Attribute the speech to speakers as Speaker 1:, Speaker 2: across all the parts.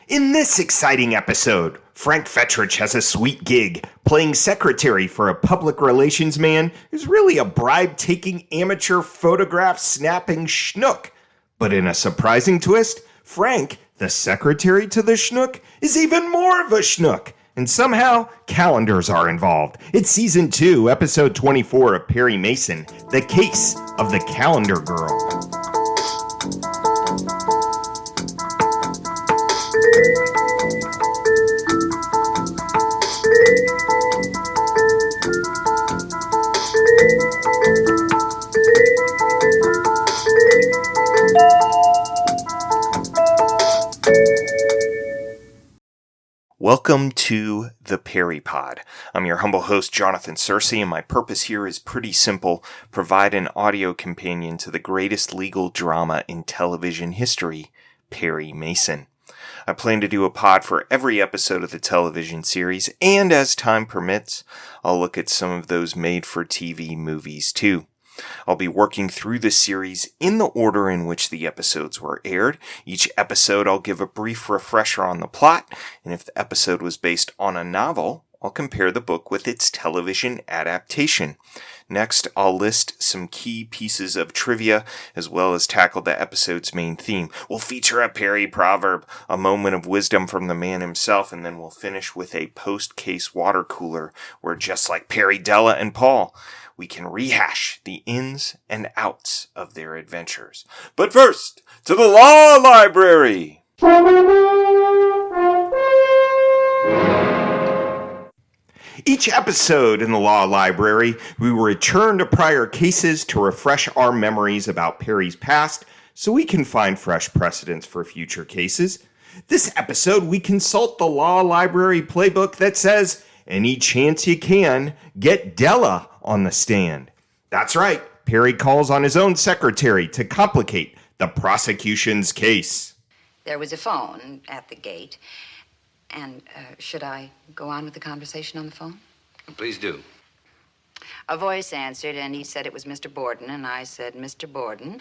Speaker 1: In this exciting episode, Frank Fetchrich has a sweet gig, playing secretary for a public relations man who's really a bribe-taking amateur photograph-snapping schnook. But in a surprising twist, Frank, the secretary to the schnook, is even more of a schnook. And somehow, calendars are involved. It's Season 2, Episode 24 of Perry Mason, The Case of the Calendar Girl. Welcome to the Perry Pod. I'm your humble host, Jonathan Searcy, and my purpose here is pretty simple: provide an audio companion to the greatest legal drama in television history, Perry Mason. I plan to do a pod for every episode of the television series, and as time permits, I'll look at some of those made-for-TV movies too. I'll be working through the series in the order in which the episodes were aired. Each episode I'll give a brief refresher on the plot, and if the episode was based on a novel, I'll compare the book with its television adaptation. Next, I'll list some key pieces of trivia, as well as tackle the episode's main theme. We'll feature a Perry Proverb, a moment of wisdom from the man himself, and then we'll finish with a post-case water cooler, where just like Perry, Della, and Paul, we can rehash the ins and outs of their adventures. But first, to the law library! Each episode in the Law Library, we return to prior cases to refresh our memories about Perry's past so we can find fresh precedents for future cases. This episode, we consult the Law Library playbook that says, any chance you can, get Della on the stand. That's right, Perry calls on his own secretary to complicate the prosecution's case.
Speaker 2: There was a phone at the gate. And should I go on with the conversation on the phone?
Speaker 3: Please do.
Speaker 2: A voice answered, and he said it was Mr. Borden, and I said, Mr. Borden.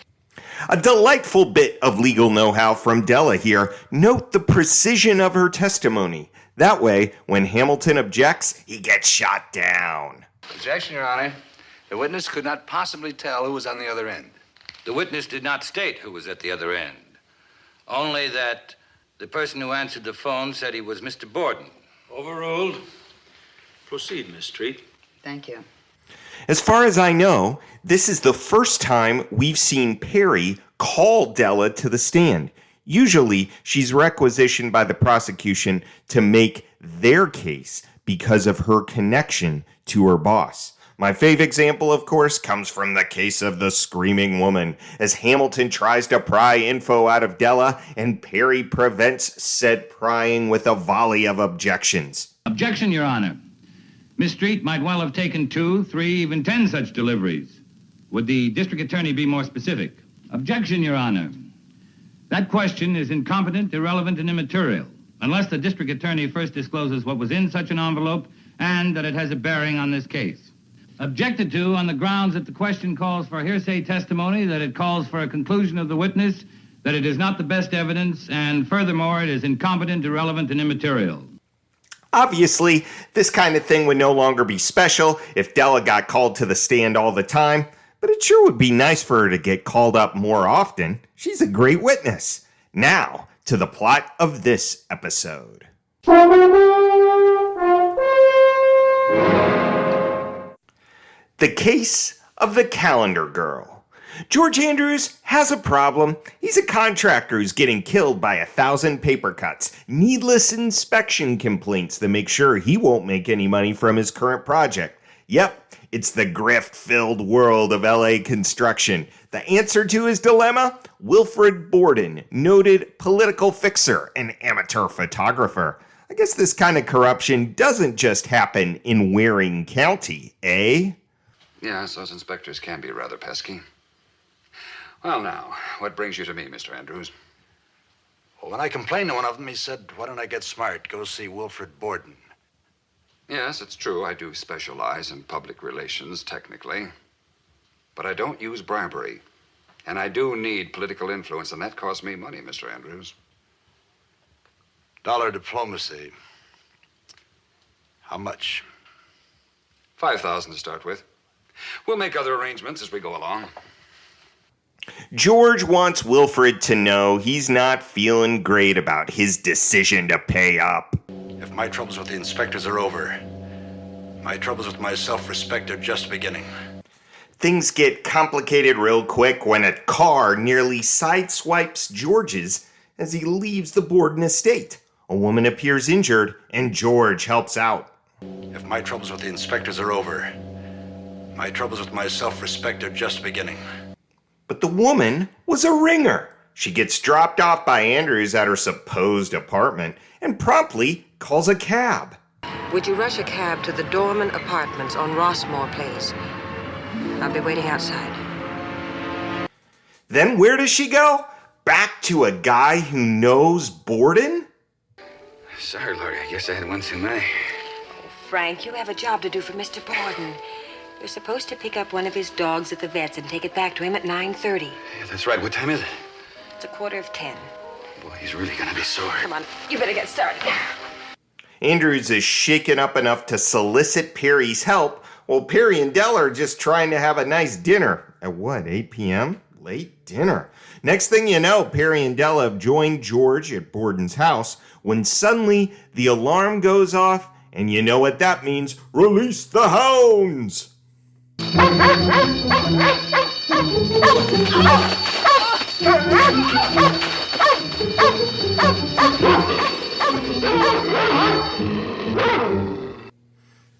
Speaker 1: A delightful bit of legal know-how from Della here. Note the precision of her testimony. That way, when Hamilton objects, he gets shot down.
Speaker 3: Objection, Your Honor. The witness could not possibly tell who was on the other end.
Speaker 4: The witness did not state who was at the other end. Only that the person who answered the phone said he was Mr. Borden.
Speaker 5: Overruled. Proceed, Miss Treat.
Speaker 2: Thank you.
Speaker 1: As far as I know, this is the first time we've seen Perry call Della to the stand. Usually, she's requisitioned by the prosecution to make their case because of her connection to her boss. My fave example, of course, comes from the case of the screaming woman, as Hamilton tries to pry info out of Della, and Perry prevents said prying with a volley of objections.
Speaker 6: Objection, Your Honor. Miss Street might well have taken 2, 3, even 10 such deliveries. Would the district attorney be more specific? Objection, Your Honor. That question is incompetent, irrelevant, and immaterial, unless the district attorney first discloses what was in such an envelope and that it has a bearing on this case. Objected to on the grounds that the question calls for hearsay testimony, that it calls for a conclusion of the witness, that it is not the best evidence, and furthermore, it is incompetent, irrelevant, and immaterial.
Speaker 1: Obviously, this kind of thing would no longer be special if Della got called to the stand all the time, but it sure would be nice for her to get called up more often. She's a great witness. Now, to the plot of this episode. The Case of the Calendar Girl. George Andrews has a problem. He's a contractor who's getting killed by 1,000 paper cuts, needless inspection complaints that make sure he won't make any money from his current project. Yep, it's the grift-filled world of LA construction. The answer to his dilemma? Wilfred Borden, noted political fixer and amateur photographer. I guess this kind of corruption doesn't just happen in Waring County, eh?
Speaker 3: Yes, those inspectors can be rather pesky. Well, now, what brings you to me, Mr. Andrews?
Speaker 7: Well, when I complained to one of them, he said, why don't I get smart? Go see Wilfred Borden.
Speaker 3: Yes, it's true. I do specialize in public relations, technically. But I don't use bribery. And I do need political influence, and that costs me money, Mr. Andrews.
Speaker 7: Dollar diplomacy. How much?
Speaker 3: 5,000 to start with. We'll make other arrangements as we go along.
Speaker 1: George wants Wilfred to know he's not feeling great about his decision to pay up.
Speaker 7: If my troubles with the inspectors are over, my troubles with my self-respect are just beginning.
Speaker 1: Things get complicated real quick when a car nearly sideswipes George's as he leaves the Borden estate. A woman appears injured, and George helps out.
Speaker 7: If my troubles with the inspectors are over, my troubles with my self-respect are just beginning.
Speaker 1: But the woman was a ringer. She gets dropped off by Andrews at her supposed apartment and promptly calls a cab.
Speaker 8: Would you rush a cab to the Dorman Apartments on Rossmore Place? I'll be waiting outside.
Speaker 1: Then where does she go? Back to a guy who knows Borden?
Speaker 3: Sorry, Laurie. I guess I had one too many.
Speaker 8: Frank, you have a job to do for Mr. Borden. You're supposed to pick up one of his dogs at the vet's and take it back to him at 9:30.
Speaker 3: Yeah, that's right. What time is it?
Speaker 8: It's 9:45.
Speaker 3: Boy, he's really gonna be sore.
Speaker 8: Come on, you better get started.
Speaker 1: Andrews is shaken up enough to solicit Perry's help, while Perry and Della are just trying to have a nice dinner. At what, 8 p.m.? Late dinner. Next thing you know, Perry and Della have joined George at Borden's house when suddenly the alarm goes off, and you know what that means. Release the hounds!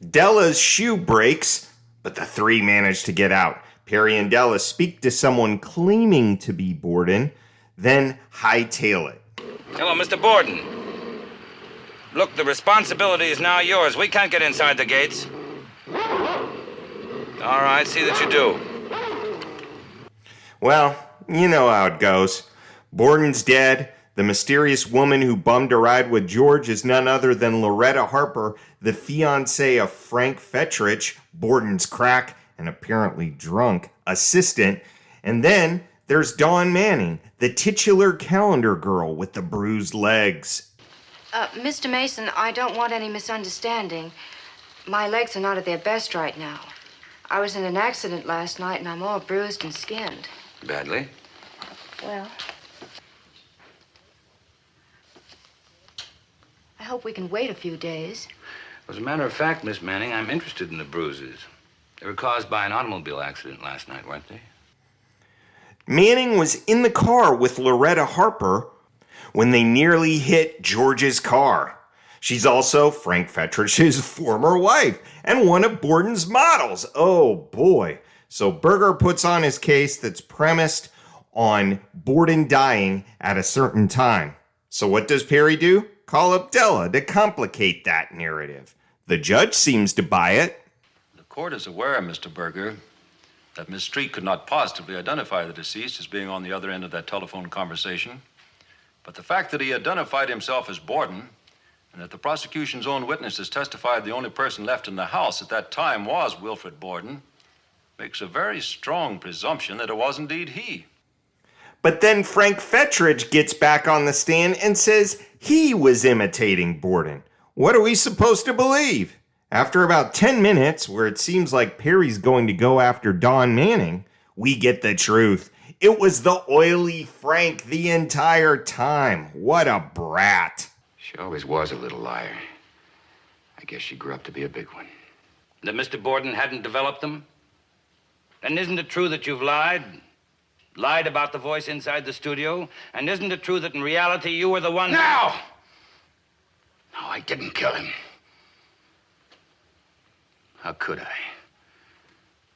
Speaker 1: Della's shoe breaks, but the three manage to get out. Perry and Della speak to someone claiming to be Borden, then hightail it.
Speaker 4: Hello, Mr. Borden. Look, the responsibility is now yours. We can't get inside the gates. All right, see that you do.
Speaker 1: Well, you know how it goes. Borden's dead. The mysterious woman who bummed a ride with George is none other than Loretta Harper, the fiancée of Frank Fetchrich, Borden's crack and apparently drunk assistant. And then there's Dawn Manning, the titular calendar girl with the bruised legs.
Speaker 9: Mr. Mason, I don't want any misunderstanding. My legs are not at their best right now. I was in an accident last night and I'm all bruised and skinned.
Speaker 3: Badly?
Speaker 9: Well, I hope we can wait a few days.
Speaker 4: As a matter of fact, Miss Manning, I'm interested in the bruises. They were caused by an automobile accident last night, weren't they?
Speaker 1: Manning was in the car with Loretta Harper when they nearly hit George's car. She's also Frank Fetchrich's former wife and one of Borden's models. Oh boy. So Berger puts on his case that's premised on Borden dying at a certain time. So what does Perry do? Call up Della to complicate that narrative. The judge seems to buy it.
Speaker 5: The court is aware, Mr. Berger, that Miss Street could not positively identify the deceased as being on the other end of that telephone conversation. But the fact that he identified himself as Borden and that the prosecution's own witnesses testified the only person left in the house at that time was Wilfred Borden makes a very strong presumption that it was indeed he.
Speaker 1: But then Frank Fetchrich gets back on the stand and says he was imitating Borden. What are we supposed to believe? After about 10 minutes, where it seems like Perry's going to go after Dawn Manning, we get the truth. It was the oily Frank the entire time. What a brat.
Speaker 3: She always was a little liar. I guess she grew up to be a big one.
Speaker 4: That Mr. Borden hadn't developed them? And isn't it true that you've lied? Lied about the voice inside the studio? And isn't it true that in reality you were the one...
Speaker 3: No! No, I didn't kill him. How could I?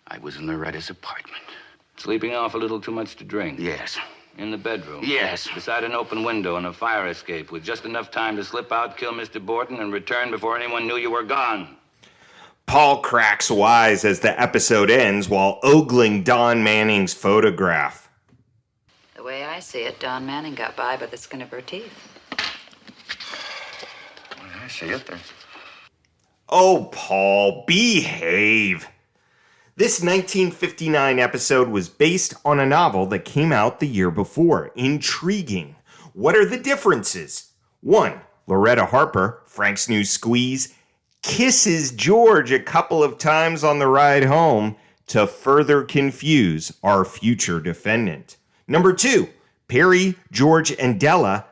Speaker 3: I was in Loretta's apartment.
Speaker 4: Sleeping off a little too much to drink?
Speaker 3: Yes.
Speaker 4: In the bedroom?
Speaker 3: Yes.
Speaker 4: Beside an open window and a fire escape with just enough time to slip out, kill Mr. Borden, and return before anyone knew you were gone.
Speaker 1: Paul cracks wise as the episode ends while ogling Dawn Manning's photograph.
Speaker 2: The way I see it, Dawn Manning got by the skin of her teeth.
Speaker 3: I see it.
Speaker 1: Oh, Paul, behave. This 1959 episode was based on a novel that came out the year before. Intriguing. What are the differences? 1. Loretta Harper, Frank's new squeeze, kisses George a couple of times on the ride home to further confuse our future defendant. Number 2, Perry, George, and Della,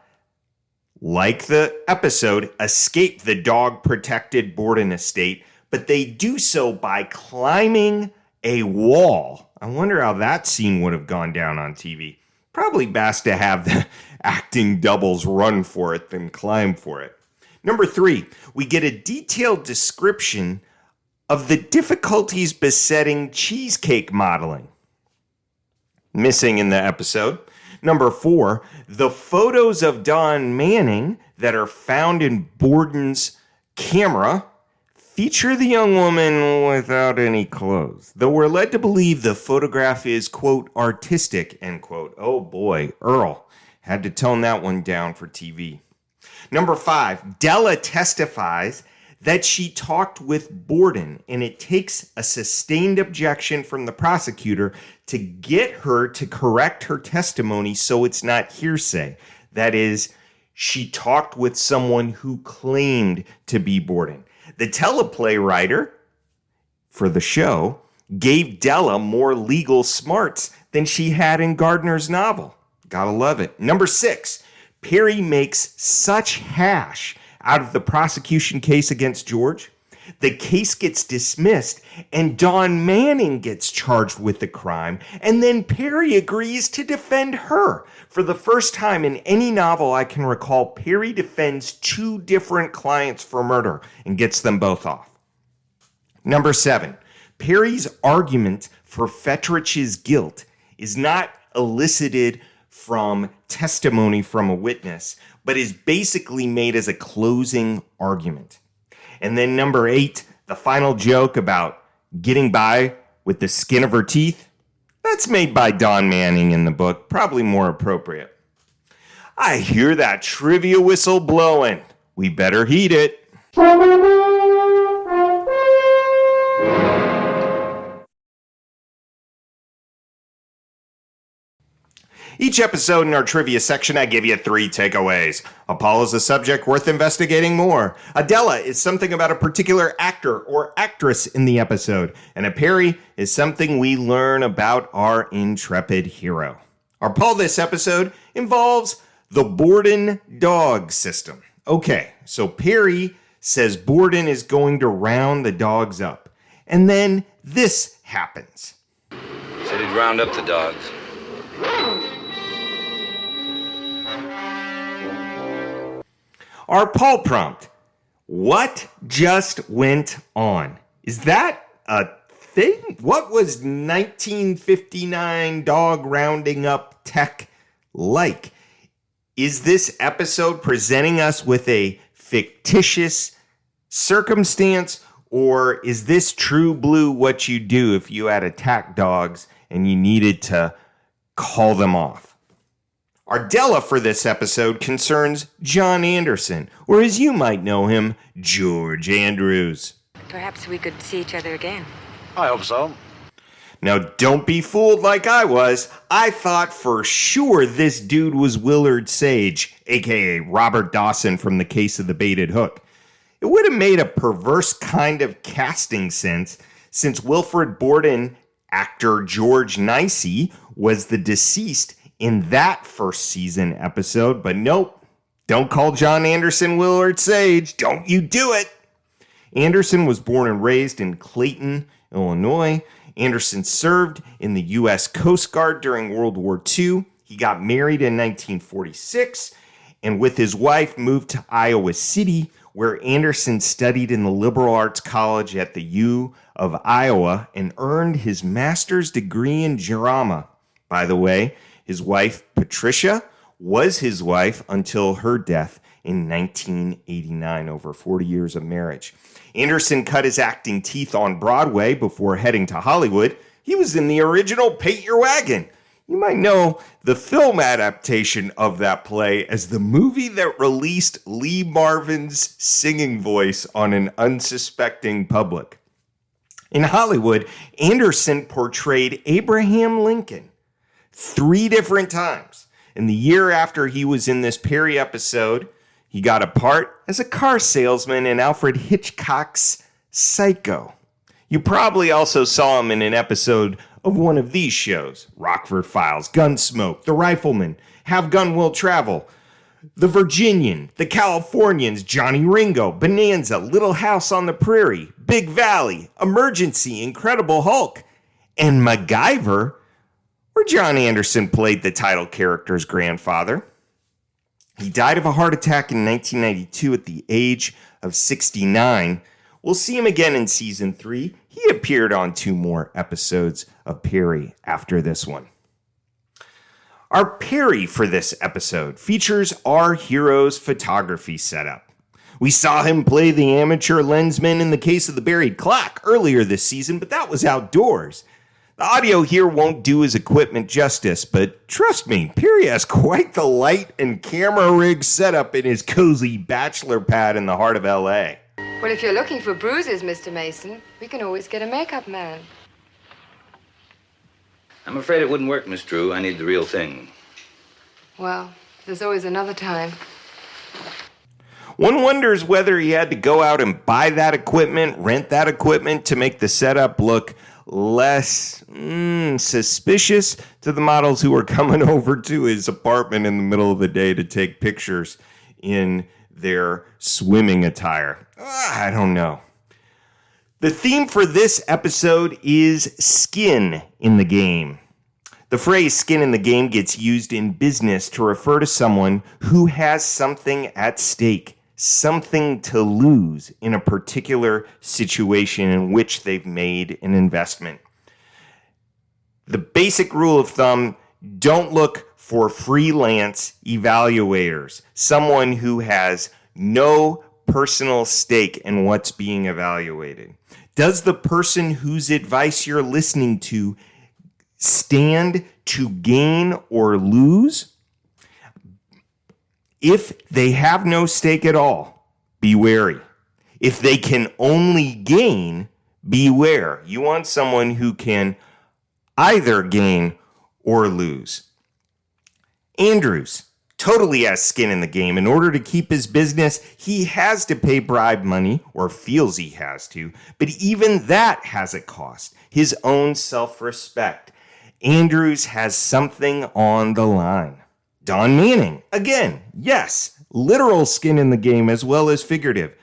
Speaker 1: like the episode, escape the dog-protected Borden estate, but they do so by climbing a wall. I wonder how that scene would have gone down on TV. Probably best to have the acting doubles run for it than climb for it. Number 3, we get a detailed description of the difficulties besetting cheesecake modeling. Missing in the episode. Number 4, the photos of Don Manning that are found in Borden's camera feature the young woman without any clothes, though we're led to believe the photograph is, quote, artistic, end quote. Oh boy, Earl had to tone that one down for TV. Number 5, Della testifies that she talked with Borden, and it takes a sustained objection from the prosecutor to get her to correct her testimony so it's not hearsay. That is, she talked with someone who claimed to be Borden. The teleplay writer for the show gave Della more legal smarts than she had in Gardner's novel. Gotta love it. Number 6, Perry makes such hash out of the prosecution case against George. The case gets dismissed and Don Manning gets charged with the crime, and then Perry agrees to defend her. For the first time in any novel I can recall, Perry defends 2 different clients for murder and gets them both off. Number 7, Perry's argument for Fetchrich's guilt is not elicited from testimony from a witness, but is basically made as a closing argument. And then number 8, the final joke about getting by with the skin of her teeth, that's made by Don Manning in the book, probably more appropriate. I hear that trivia whistle blowing. We better heed it. Each episode in our trivia section, I give you 3 takeaways. A Paul is a subject worth investigating more. A Della is something about a particular actor or actress in the episode. And a Perry is something we learn about our intrepid hero. Our Paul this episode involves the Borden dog system. Okay, so Perry says Borden is going to round the dogs up. And then this happens.
Speaker 4: Said he'd round up the dogs.
Speaker 1: Our Paul prompt. What just went on? Is that a thing? What was 1959 dog rounding up tech like? Is this episode presenting us with a fictitious circumstance, or is this true blue what you do if you had attack dogs and you needed to call them off? Our Della for this episode concerns John Anderson, or as you might know him, George Andrews.
Speaker 8: Perhaps we could see each other again.
Speaker 7: I hope so.
Speaker 1: Now, don't be fooled like I was. I thought for sure this dude was Willard Sage, a.k.a. Robert Dawson from The Case of the Baited Hook. It would have made a perverse kind of casting sense, since Wilfred Borden, actor George Nicey, was the deceased in that first season episode, but nope. Don't call John Anderson Willard Sage. Don't you do it. Anderson was born and raised in Clayton, Illinois. Anderson served in the U.S. Coast Guard during World War II. He got married in 1946 and with his wife moved to Iowa City, where Anderson studied in the liberal arts college at the U of Iowa and earned his master's degree in drama. By the way, his wife, Patricia, was his wife until her death in 1989, over 40 years of marriage. Anderson cut his acting teeth on Broadway before heading to Hollywood. He was in the original Paint Your Wagon. You might know the film adaptation of that play as the movie that released Lee Marvin's singing voice on an unsuspecting public. In Hollywood, Anderson portrayed Abraham Lincoln 3 different times. In the year after he was in this Perry episode, He got a part as a car salesman in Alfred Hitchcock's Psycho. You probably also saw him in an episode of one of these shows: Rockford Files, Gunsmoke, The Rifleman, Have Gun Will Travel, The Virginian, The Californians, Johnny Ringo, Bonanza, Little House on the Prairie, Big Valley, Emergency, Incredible Hulk, and MacGyver, where John Anderson played the title character's grandfather. He died of a heart attack in 1992 at the age of 69. We'll see him again in season 3. He appeared on 2 more episodes of Perry after this one. Our Perry for this episode features our hero's photography setup. We saw him play the amateur lensman in the case of the buried clock earlier this season, but that was outdoors. The audio here won't do his equipment justice, but trust me, Perry has quite the light and camera rig setup in his cozy bachelor pad in the heart of L.A.
Speaker 9: Well, if you're looking for bruises, Mr. Mason, we can always get a makeup man.
Speaker 4: I'm afraid it wouldn't work, Miss Drew. I need the real thing.
Speaker 9: Well, there's always another time.
Speaker 1: One wonders whether he had to go out and buy that equipment, rent that equipment to make the setup look less suspicious to the models who were coming over to his apartment in the middle of the day to take pictures in their swimming attire. I don't know. The theme for this episode is skin in the game. The phrase skin in the game gets used in business to refer to someone who has something at stake, something to lose in a particular situation in which they've made an investment. The basic rule of thumb: don't look for freelance evaluators, someone who has no personal stake in what's being evaluated. Does the person whose advice you're listening to stand to gain or lose? If they have no stake at all, be wary. If they can only gain, beware. You want someone who can either gain or lose. Andrews totally has skin in the game. In order to keep his business, he has to pay bribe money, or feels he has to, but even that has a cost: his own self-respect. Andrews has something on the line. Dawn Manning, again, yes, literal skin in the game as well as figurative.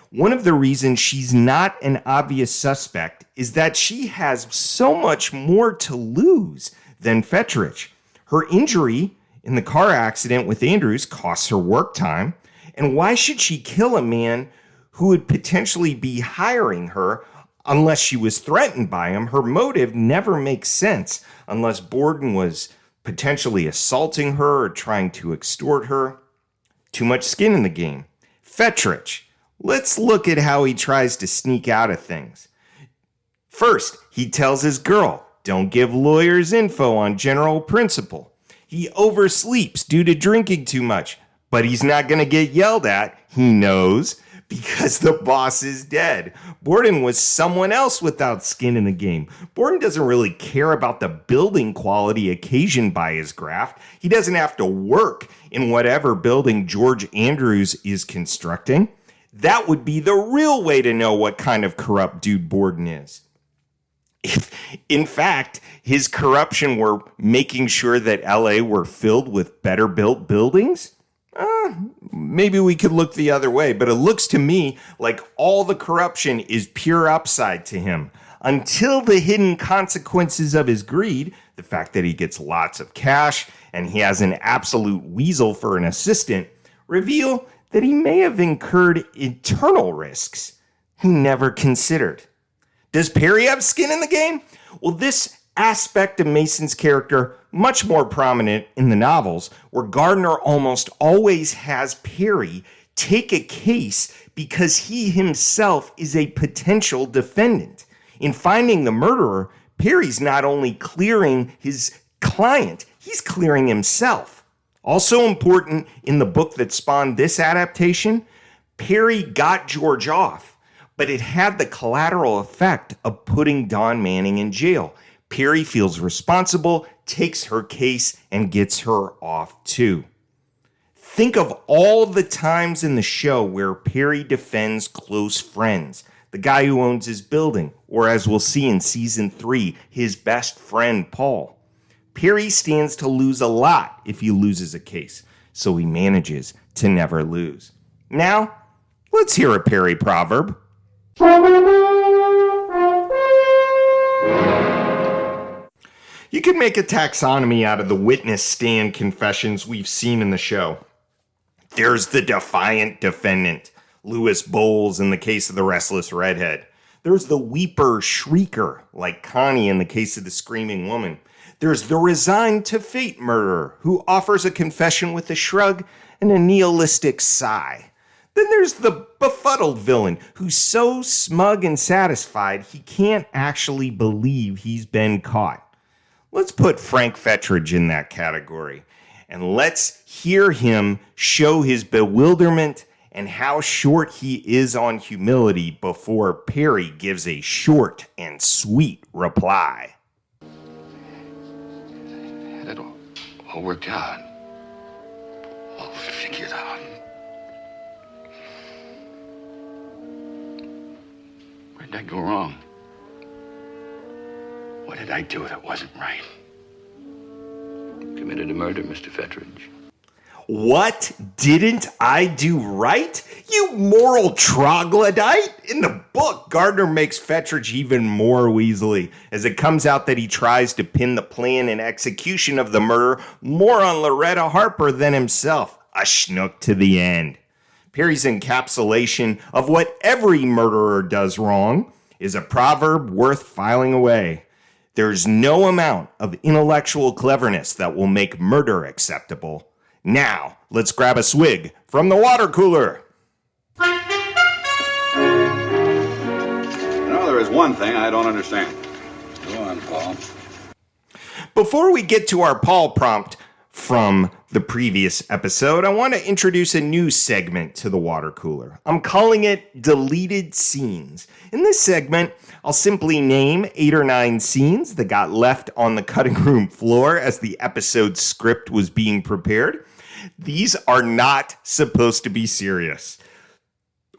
Speaker 1: One of the reasons she's not an obvious suspect is that she has so much more to lose than Fetchrich. Her injury in the car accident with Andrews costs her work time, and why should she kill a man who would potentially be hiring her unless she was threatened by him? Her motive never makes sense unless Borden was potentially assaulting her or trying to extort her. Too much skin in the game. Fetchrich. Let's look at how he tries to sneak out of things. First, he tells his girl, don't give lawyers info on general principle. He oversleeps due to drinking too much, but he's not going to get yelled at, he knows, because the boss is dead. Borden was someone else without skin in the game. Borden doesn't really care about the building quality occasioned by his graft. He doesn't have to work in whatever building George Andrews is constructing. That would be the real way to know what kind of corrupt dude Borden is. If, in fact, his corruption were making sure that LA were filled with better built buildings, maybe we could look the other way, but it looks to me like all the corruption is pure upside to him. Until the hidden consequences of his greed, the fact that he gets lots of cash and he has an absolute weasel for an assistant, reveal that he may have incurred eternal risks he never considered. Does Perry have skin in the game? Well, this aspect of Mason's character, much more prominent in the novels, where Gardner almost always has Perry take a case because he himself is a potential defendant. In finding the murderer, Perry's not only clearing his client, he's clearing himself. Also important in the book that spawned this adaptation, Perry got George off, but it had the collateral effect of putting Dawn Manning in jail. Perry feels responsible, takes her case, and gets her off too. Think of all the times in the show where Perry defends close friends, the guy who owns his building, or as we'll see in season 3, his best friend, Paul. Perry stands to lose a lot if he loses a case, so he manages to never lose. Now, let's hear a Perry Proverb. You could make a taxonomy out of the witness stand confessions we've seen in the show. There's the defiant defendant, Louis Bowles in the case of the restless redhead. There's the weeper shrieker, like Connie in the case of the screaming woman. There's the resigned to fate murderer, who offers a confession with a shrug and a nihilistic sigh. Then there's the befuddled villain, who's so smug and satisfied he can't actually believe he's been caught. Let's put Frank Fetchrich in that category, and let's hear him show his bewilderment and how short he is on humility before Perry gives a short and sweet reply.
Speaker 3: It all worked out. All figured out. Where'd that go wrong? What did I do that wasn't right? Committed a murder, Mr. Fetchrich.
Speaker 1: What didn't I do right? You moral troglodyte! In the book, Gardner makes Fetchrich even more weaselly, as it comes out that he tries to pin the plan and execution of the murder more on Loretta Harper than himself. A schnook to the end. Perry's encapsulation of what every murderer does wrong is a proverb worth filing away. There's no amount of intellectual cleverness that will make murder acceptable. Now, let's grab a swig from the water cooler.
Speaker 3: You know, there is one thing I don't understand. Go on, Paul.
Speaker 1: Before we get to our Paul prompt from the previous episode, I want to introduce a new segment to the water cooler. I'm calling it Deleted Scenes. In this segment, I'll simply name 8 or 9 scenes that got left on the cutting room floor as the episode script was being prepared. These are not supposed to be serious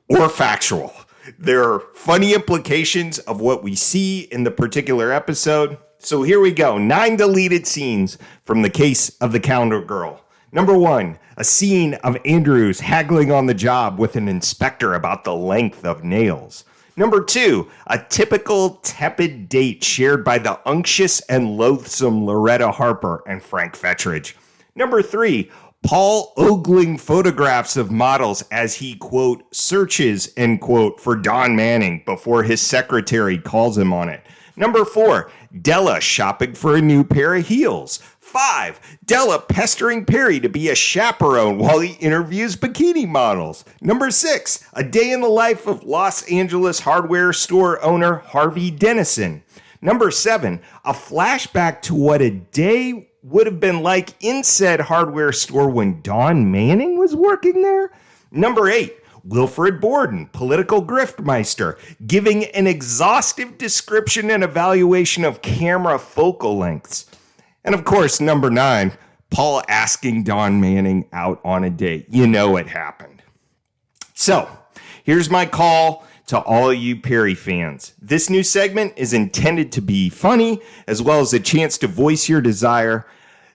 Speaker 1: or factual. They're funny implications of what we see in the particular episode. So here we go. 9 deleted scenes from the case of the Calendar Girl. Number 1, a scene of Andrews haggling on the job with an inspector about the length of nails. Number 2, a typical tepid date shared by the unctuous and loathsome Loretta Harper and Frank Fetchrich. Number 3, Paul ogling photographs of models as he, quote, searches, end quote, for Don Manning before his secretary calls him on it. Number 4, Della shopping for a new pair of heels. 5, Della pestering Perry to be a chaperone while he interviews bikini models. Number 6, a day in the life of Los Angeles hardware store owner Harvey Dennison. Number 7, a flashback to what a day would have been like in said hardware store when Don Manning was working there. Number 8, Wilfred Borden, political griftmeister, giving an exhaustive description and evaluation of camera focal lengths. And of course, number 9, Paul asking Don Manning out on a date. You know it happened. So, here's my call to all you Perry fans. This new segment is intended to be funny, as well as a chance to voice your desire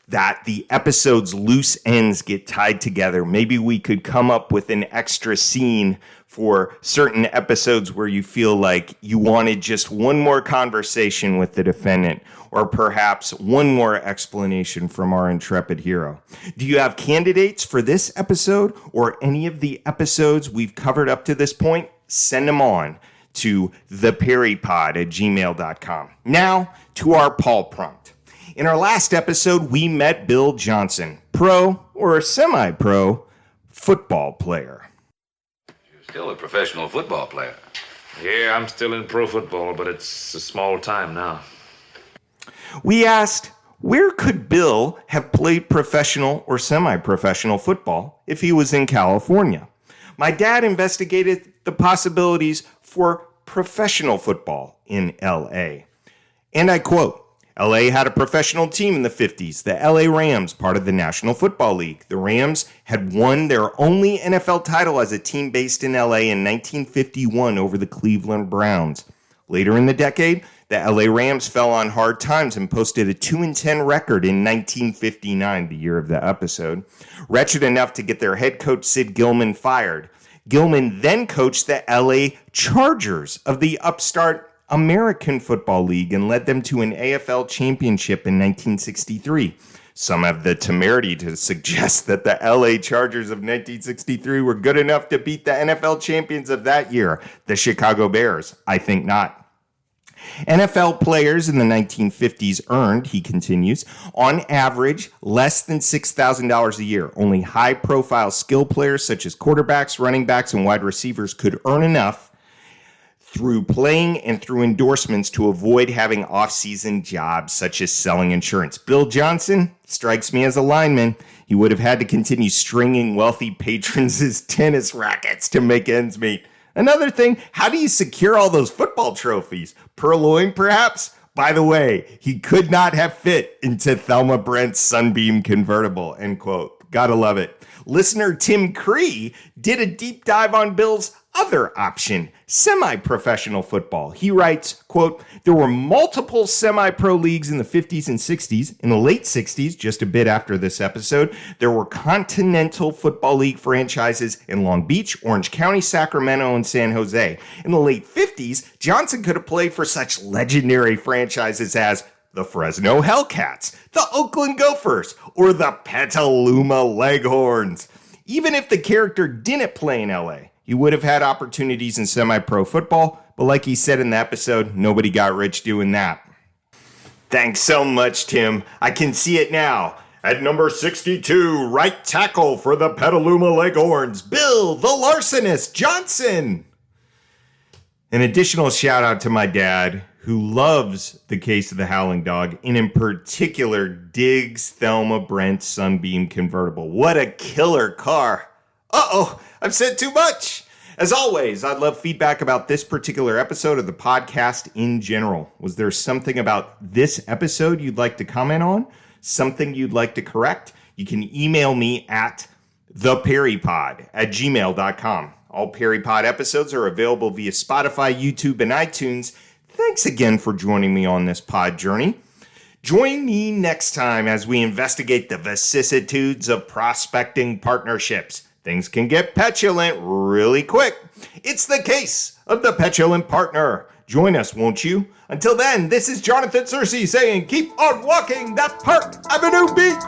Speaker 1: that the episode's loose ends get tied together. Maybe we could come up with an extra scene for certain episodes where you feel like you wanted just one more conversation with the defendant, or perhaps one more explanation from our intrepid hero. Do you have candidates for this episode or any of the episodes we've covered up to this point? Send them on to theperrypod@gmail.com. Now to our Paul prompt. In our last episode, we met Bill Johnson, pro or semi-pro football player.
Speaker 5: You're still a professional football player.
Speaker 10: Yeah, I'm still in pro football, but it's a small time now.
Speaker 1: We asked, where could Bill have played professional or semi-professional football if he was in California? My dad investigated the possibilities for professional football in L.A. And I quote, LA had a professional team in the 50s, the LA Rams, part of the National Football League. The Rams had won their only NFL title as a team based in LA in 1951 over the Cleveland Browns. Later in the decade, the LA Rams fell on hard times and posted a 2-10 record in 1959, the year of the episode, wretched enough to get their head coach Sid Gilman fired. Gilman then coached the LA Chargers of the upstart American Football League and led them to an AFL championship in 1963. Some have the temerity to suggest that the LA Chargers of 1963 were good enough to beat the NFL champions of that year, the Chicago Bears. I think not. NFL players in the 1950s earned, he continues, on average less than $6,000 a year. Only high-profile skill players such as quarterbacks, running backs, and wide receivers could earn enough through playing and through endorsements to avoid having off-season jobs such as selling insurance. Bill Johnson strikes me as a lineman. He would have had to continue stringing wealthy patrons' tennis rackets to make ends meet. Another thing, how do you secure all those football trophies? Purloin, perhaps? By the way, he could not have fit into Thelma Brent's Sunbeam convertible, end quote. Gotta love it. Listener Tim Cree did a deep dive on Bill's other option, semi-professional football. He writes, quote, there were multiple semi-pro leagues in the 50s and 60s. In the late 60s, just a bit after this episode, there were Continental Football League franchises in Long Beach, Orange County, Sacramento, and San Jose. In the late 50s, Johnson could have played for such legendary franchises as the Fresno Hellcats, the Oakland Gophers, or the Petaluma Leghorns. Even if the character didn't play in LA, he would have had opportunities in semi-pro football, but like he said in the episode, nobody got rich doing that. Thanks so much, Tim. I can see it now. At number 62, right tackle for the Petaluma Leghorns, Bill the Larcenist Johnson. An additional shout out to my dad, who loves The Case of the Howling Dog, and in particular digs Thelma Brent's Sunbeam convertible. What a killer car. Uh-oh, I've said too much. As always, I'd love feedback about this particular episode of the podcast in general. Was there something about this episode you'd like to comment on? Something you'd like to correct? You can email me at theperrypod@gmail.com. All PerryPod episodes are available via Spotify, YouTube, and iTunes. Thanks again for joining me on this pod journey. Join me next time as we investigate the vicissitudes of prospecting partnerships. Things can get petulant really quick. It's the case of the petulant partner. Join us, won't you? Until then, this is Jonathan Searcy saying, keep on walking that Park Avenue beat.